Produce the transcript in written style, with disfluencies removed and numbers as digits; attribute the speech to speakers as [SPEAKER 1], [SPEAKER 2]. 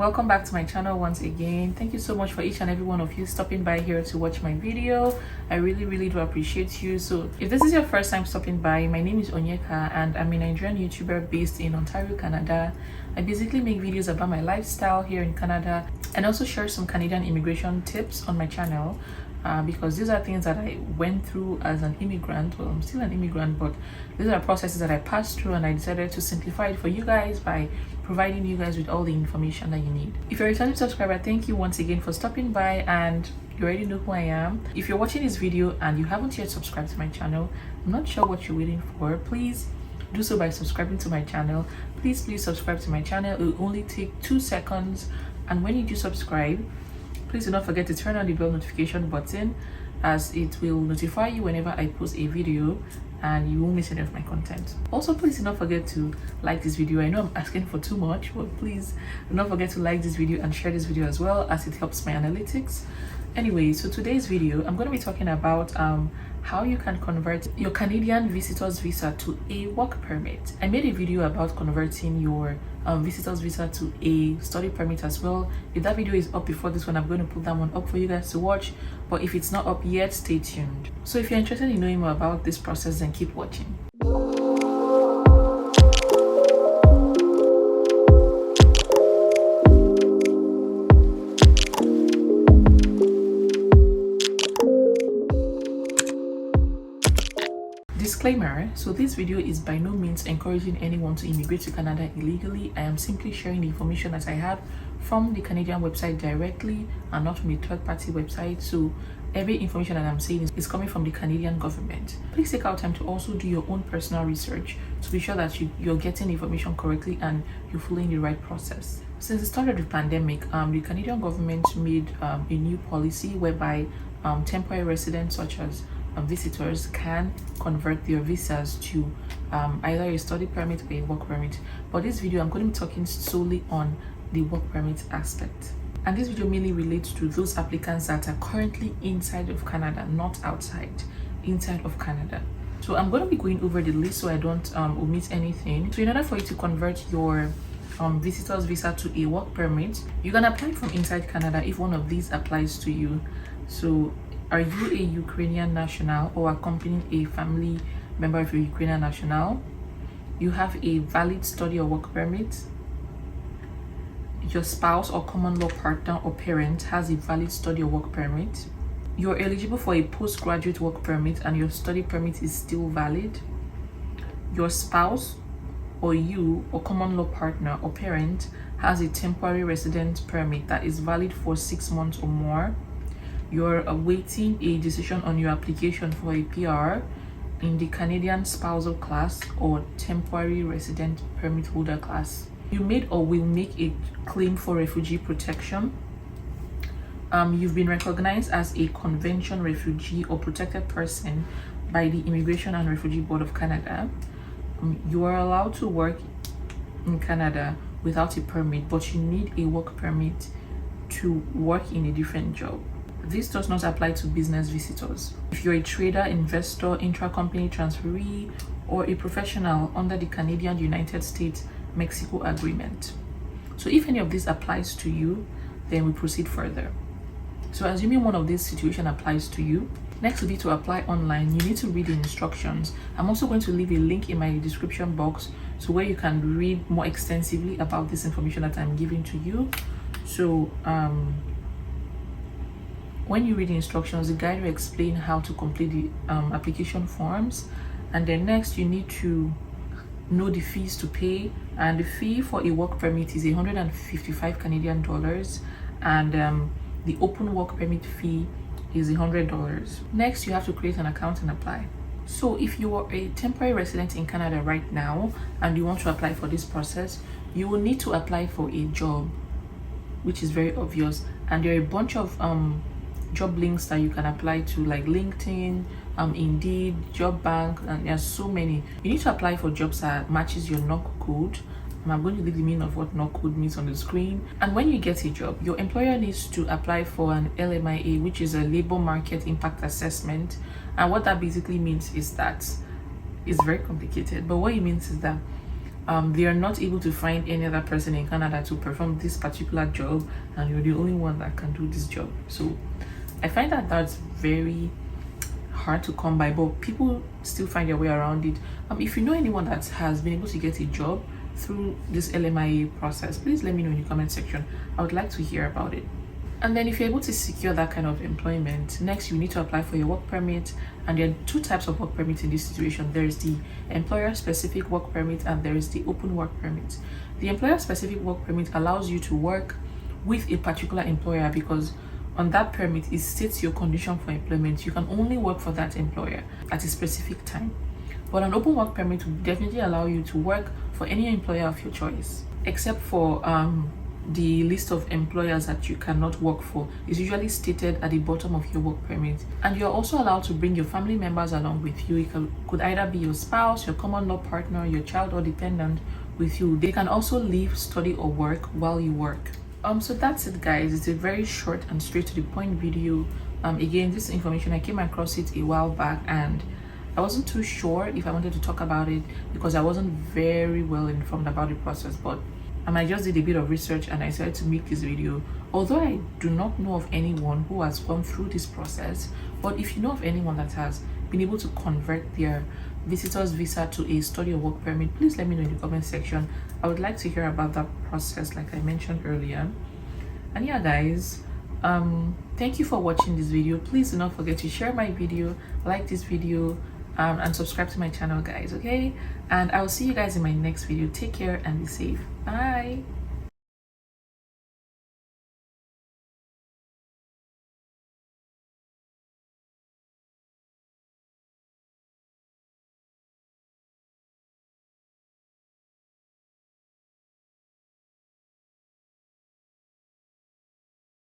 [SPEAKER 1] Welcome back to my channel once again. Thank you so much for each and every one of you stopping by here to watch my video. I really do appreciate you. So if this is your first time stopping by, my name is Onyeka and I'm a Nigerian YouTuber based in Ontario, Canada. I basically make videos about my lifestyle here in Canada and also share some Canadian immigration tips on my channel. Because these are things that I went through as an immigrant. Well, I'm still an immigrant, but these are processes that I passed through, and I decided to simplify it for you guys by providing you guys with all the information that you need. If you're a returning subscriber, thank you once again for stopping by, and you already know who I am. If you're watching this video and you haven't yet subscribed to my channel, I'm not sure what you're waiting for. Please do so by subscribing to my channel. Please subscribe to my channel. It will only take 2 seconds, and when you do subscribe, please do not forget to turn on the bell notification button, as it will notify you whenever I post a video and you won't miss any of my content. Also, please do not forget to like this video. I know I'm asking for too much, but please do not forget to like this video and share this video as well, as it helps my analytics. Anyway, so today's video, I'm going to be talking about how you can convert your Canadian visitor's visa to a work permit. I made a video about converting your visitor's visa to a study permit as well. If that video is up before this one, I'm going to put that one up for you guys to watch, but if it's not up yet, stay tuned. So if you're interested in knowing more about this process, then keep watching. Disclaimer, so this video is by no means encouraging anyone to immigrate to Canada illegally. I am simply sharing the information that I have from the Canadian website directly and not from a third-party website. So every information that I'm saying is coming from the Canadian government. Please take out time to also do your own personal research to be sure that you're getting the information correctly and you're following the right process. Since the start of the pandemic, the Canadian government made a new policy whereby temporary residents such as visitors can convert their visas to either a study permit or a work permit. But this video, I'm going to be talking solely on the work permit aspect. And this video mainly relates to those applicants that are currently inside of Canada, not outside, inside of Canada. So I'm going to be going over the list so I don't omit anything. So in order for you to convert your visitor's visa to a work permit, you can apply from inside Canada if one of these applies to you. So are you a Ukrainian national or accompanying a family member of a Ukrainian national? You have a valid study or work permit? Your spouse or common law partner or parent has a valid study or work permit? You're eligible for a postgraduate work permit and your study permit is still valid? Your spouse or you or common law partner or parent has a temporary resident permit that is valid for 6 months or more? You're awaiting a decision on your application for a PR in the Canadian spousal class or temporary resident permit holder class. You made or will make a claim for refugee protection. You've been recognized as a convention refugee or protected person by the Immigration and Refugee Board of Canada. You are allowed to work in Canada without a permit, but you need a work permit to work in a different job. This does not apply to business visitors. If you're a trader, investor, intra-company transferee, or a professional under the Canadian United States-Mexico Agreement. So if any of this applies to you, then we proceed further. So assuming one of these situations applies to you, next will be to apply online. You need to read the instructions. I'm also going to leave a link in my description box so where you can read more extensively about this information that I'm giving to you. So when you read the instructions, the guide will explain how to complete the application forms, and then next you need to know the fees to pay. And the fee for a work permit is 155 Canadian dollars, and the open work permit fee is $100. Next, you have to create an account and apply. So if you are a temporary resident in Canada right now and you want to apply for this process, you will need to apply for a job, which is very obvious, and there are a bunch of job links that you can apply to, like LinkedIn, Indeed, Job Bank, and there's so many. You need to apply for jobs that matches your NOC code. I'm going to leave the meaning of what NOC code means on the screen. And when you get a job, your employer needs to apply for an LMIA, which is a labor market impact assessment. And what that basically means is that it's very complicated, but what it means is that they are not able to find any other person in Canada to perform this particular job, and you're the only one that can do this job. So I find that that's very hard to come by, but people still find their way around it. If you know anyone that has been able to get a job through this LMIA process, please let me know in the comment section. I would like to hear about it. And then if you're able to secure that kind of employment, next you need to apply for your work permit. And there are two types of work permits in this situation. There is the employer specific work permit and there is the open work permit. The employer specific work permit allows you to work with a particular employer, because on that permit it states your condition for employment. You can only work for that employer at a specific time. But an open work permit will definitely allow you to work for any employer of your choice, except for the list of employers that you cannot work for is usually stated at the bottom of your work permit. And you're also allowed to bring your family members along with you. It could either be your spouse, your common law partner, your child or dependent with you. They can also live, study or work while you work. So that's it, guys. It's a very short and straight to the point video. Again, this information, I came across it a while back and I wasn't too sure if I wanted to talk about it because I wasn't very well informed about the process, but I just did a bit of research and I decided to make this video. Although I do not know of anyone who has gone through this process, but if you know of anyone that has been able to convert their visitor's visa to a study or work permit, please let me know in the comment section. I would like to hear about that process like I mentioned earlier. And yeah, guys, thank you for watching this video. Please do not forget to share my video, like this video, and subscribe to my channel, guys. Okay, and I will see you guys in my next video. Take care and be safe. Bye.